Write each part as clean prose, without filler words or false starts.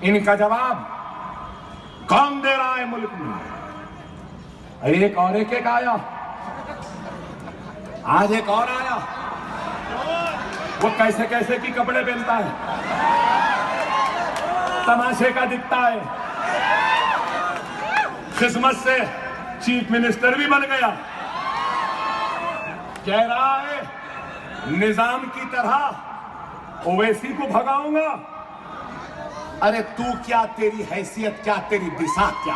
इनका जवाब कौन दे रहा है मुल्क में? एक और एक आया, आज एक और आया। वो कैसे कैसे की कपड़े पहनता है, तमाशे का दिखता है, किस्मत से चीफ मिनिस्टर भी बन गया। कह रहा है निजाम की तरह ओवैसी को भगाऊंगा। अरे तू क्या, तेरी हैसियत क्या, तेरी दिशा क्या?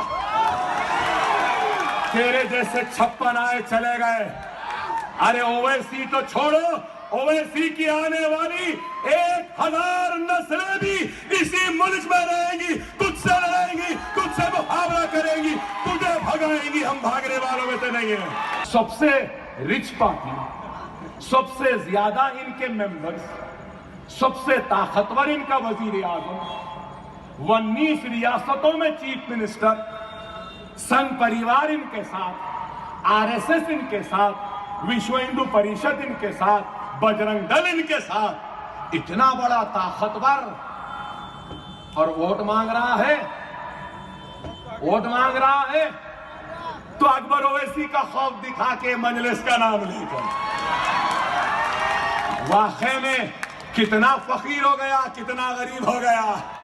तेरे जैसे 56 आए चले गए। अरे ओवैसी तो छोड़ो, ओवैसी की आने वाली 1000 नस्लें भी इसी मुल्क में रहेंगी, तुझसे लड़ेंगी, तुझसे मुकाबला करेंगी, तुझे भगाएंगी। हम भागने वालों में से नहीं है। सबसे रिच पार्टी, सबसे ज्यादा इनके मेंबर्स, सबसे ताकतवर इनका वजीर आजम, 19 रियासतों में चीफ मिनिस्टर, संघ परिवार इनके साथ, आरएसएस इनके साथ, विश्व हिंदू परिषद इनके साथ, बजरंग दल इनके साथ, इतना बड़ा ताकतवर, और वोट मांग रहा है, वोट मांग रहा है तो अकबर ओवैसी का खौफ दिखा के मजलिस का नाम लेकर। वाकई में कितना फकीर हो गया, कितना गरीब हो गया।